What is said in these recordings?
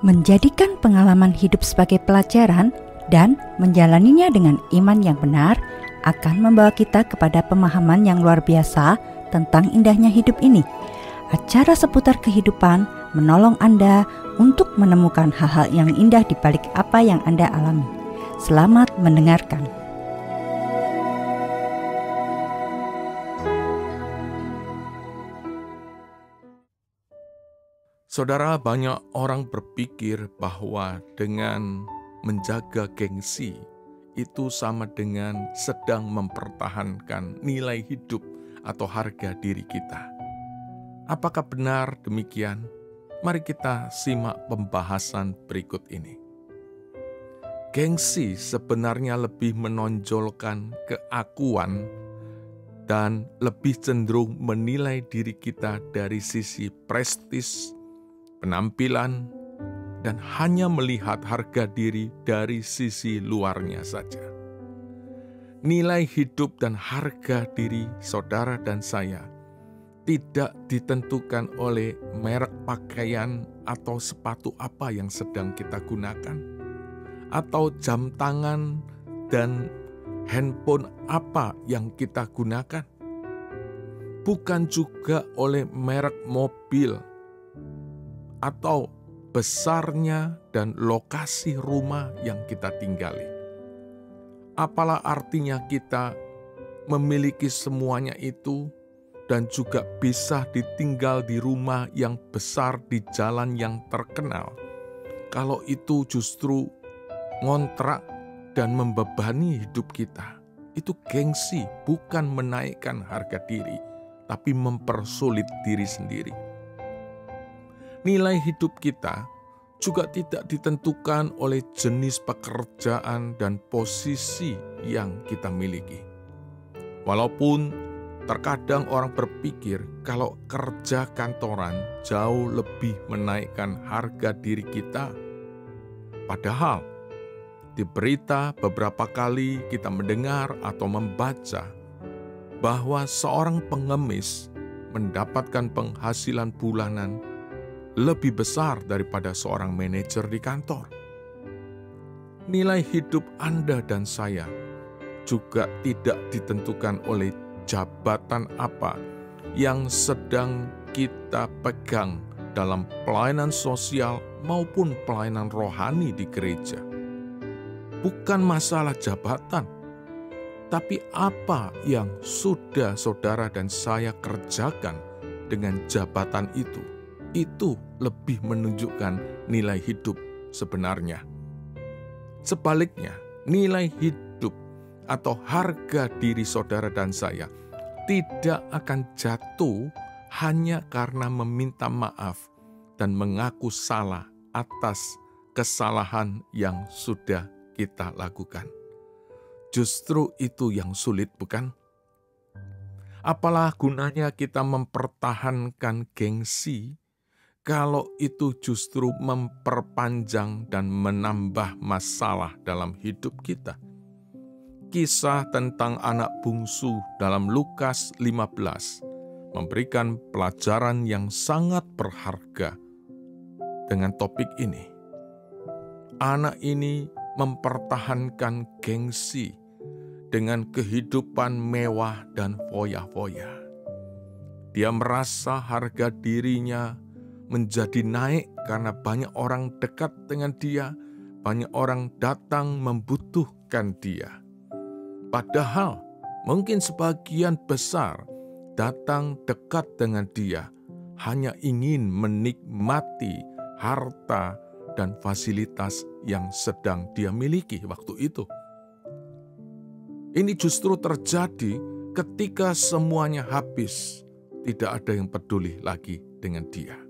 Menjadikan pengalaman hidup sebagai pelajaran dan menjalaninya dengan iman yang benar akan membawa kita kepada pemahaman yang luar biasa tentang indahnya hidup ini. Acara seputar kehidupan menolong Anda untuk menemukan hal-hal yang indah di balik apa yang Anda alami. Selamat mendengarkan. Saudara, banyak orang berpikir bahwa dengan menjaga gengsi itu sama dengan sedang mempertahankan nilai hidup atau harga diri kita. Apakah benar demikian? Mari kita simak pembahasan berikut ini. Gengsi sebenarnya lebih menonjolkan keakuan dan lebih cenderung menilai diri kita dari sisi prestis, penampilan, dan hanya melihat harga diri dari sisi luarnya saja. Nilai hidup dan harga diri saudara dan saya tidak ditentukan oleh merek pakaian atau sepatu apa yang sedang kita gunakan, atau jam tangan dan handphone apa yang kita gunakan. Bukan juga oleh merek mobil atau besarnya dan lokasi rumah yang kita tinggali. Apalah artinya kita memiliki semuanya itu dan juga bisa ditinggal di rumah yang besar di jalan yang terkenal, kalau itu justru ngontrak dan membebani hidup kita. Itu gengsi, bukan menaikkan harga diri, tapi mempersulit diri sendiri. Nilai hidup kita juga tidak ditentukan oleh jenis pekerjaan dan posisi yang kita miliki. Walaupun terkadang orang berpikir kalau kerja kantoran jauh lebih menaikkan harga diri kita. Padahal di berita beberapa kali kita mendengar atau membaca bahwa seorang pengemis mendapatkan penghasilan bulanan lebih besar daripada seorang manajer di kantor. Nilai hidup Anda dan saya juga tidak ditentukan oleh jabatan apa yang sedang kita pegang dalam pelayanan sosial maupun pelayanan rohani di gereja. Bukan masalah jabatan, tapi apa yang sudah saudara dan saya kerjakan dengan jabatan itu lebih menunjukkan nilai hidup sebenarnya. Sebaliknya, nilai hidup atau harga diri saudara dan saya tidak akan jatuh hanya karena meminta maaf dan mengaku salah atas kesalahan yang sudah kita lakukan. Justru itu yang sulit, bukan? Apalah gunanya kita mempertahankan gengsi kalau itu justru memperpanjang dan menambah masalah dalam hidup kita. Kisah tentang anak bungsu dalam Lukas 15 memberikan pelajaran yang sangat berharga dengan topik ini. Anak ini mempertahankan gengsi dengan kehidupan mewah dan foya-foya. Dia merasa harga dirinya menjadi naik karena banyak orang dekat dengan dia, banyak orang datang membutuhkan dia. Padahal mungkin sebagian besar datang dekat dengan dia hanya ingin menikmati harta dan fasilitas yang sedang dia miliki waktu itu. Ini justru terjadi ketika semuanya habis, tidak ada yang peduli lagi dengan dia.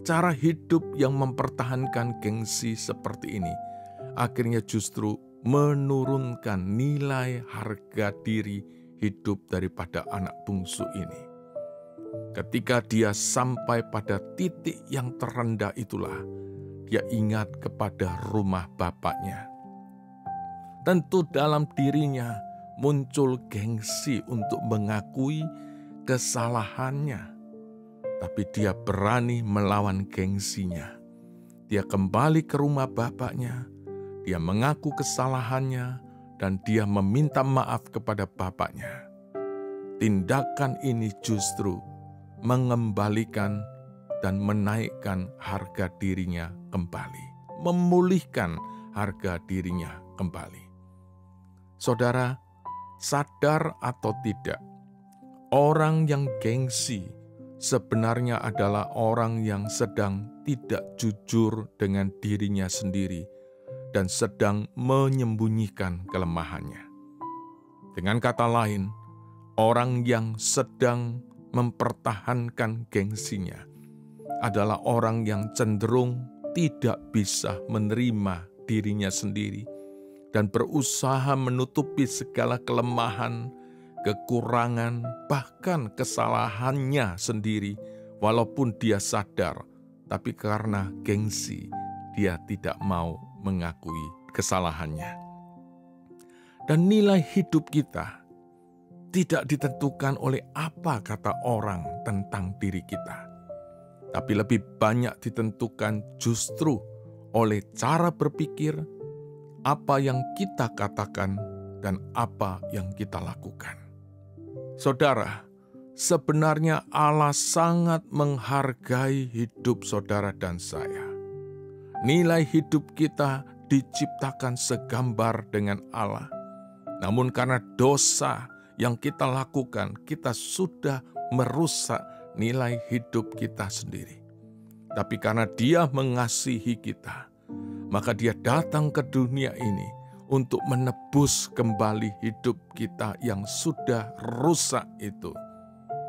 Cara hidup yang mempertahankan gengsi seperti ini akhirnya justru menurunkan nilai harga diri hidup daripada anak bungsu ini. Ketika dia sampai pada titik yang terendah itulah, dia ingat kepada rumah bapaknya. Tentu dalam dirinya muncul gengsi untuk mengakui kesalahannya. Tapi dia berani melawan gengsinya. Dia kembali ke rumah bapaknya, dia mengaku kesalahannya, dan dia meminta maaf kepada bapaknya. Tindakan ini justru mengembalikan dan menaikkan harga dirinya kembali, memulihkan harga dirinya kembali. Saudara, sadar atau tidak, orang yang gengsi sebenarnya adalah orang yang sedang tidak jujur dengan dirinya sendiri dan sedang menyembunyikan kelemahannya. Dengan kata lain, orang yang sedang mempertahankan gengsinya adalah orang yang cenderung tidak bisa menerima dirinya sendiri dan berusaha menutupi segala kelemahan, kekurangan, bahkan kesalahannya sendiri, walaupun dia sadar, tapi karena gengsi, dia tidak mau mengakui kesalahannya. Dan nilai hidup kita tidak ditentukan oleh apa kata orang tentang diri kita, tapi lebih banyak ditentukan justru oleh cara berpikir, apa yang kita katakan, dan apa yang kita lakukan. Saudara, sebenarnya Allah sangat menghargai hidup saudara dan saya. Nilai hidup kita diciptakan segambar dengan Allah. Namun karena dosa yang kita lakukan, kita sudah merusak nilai hidup kita sendiri. Tapi karena Dia mengasihi kita, maka Dia datang ke dunia ini untuk menebus kembali hidup kita yang sudah rusak itu.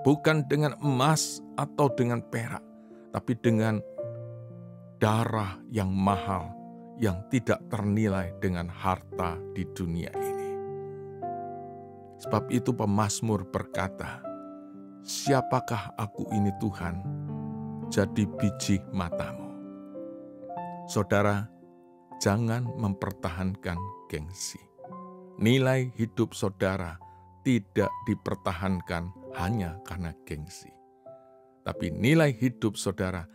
Bukan dengan emas atau dengan perak, tapi dengan darah yang mahal yang tidak ternilai dengan harta di dunia ini. Sebab itu pemazmur berkata, "Siapakah aku ini Tuhan, jadi biji matamu." Saudara, jangan mempertahankan gengsi. Nilai hidup saudara tidak dipertahankan hanya karena gengsi. Tapi nilai hidup saudara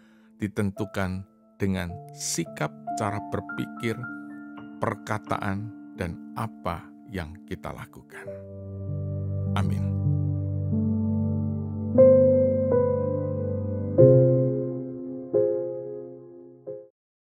ditentukan dengan sikap, cara berpikir, perkataan, dan apa yang kita lakukan. Amin.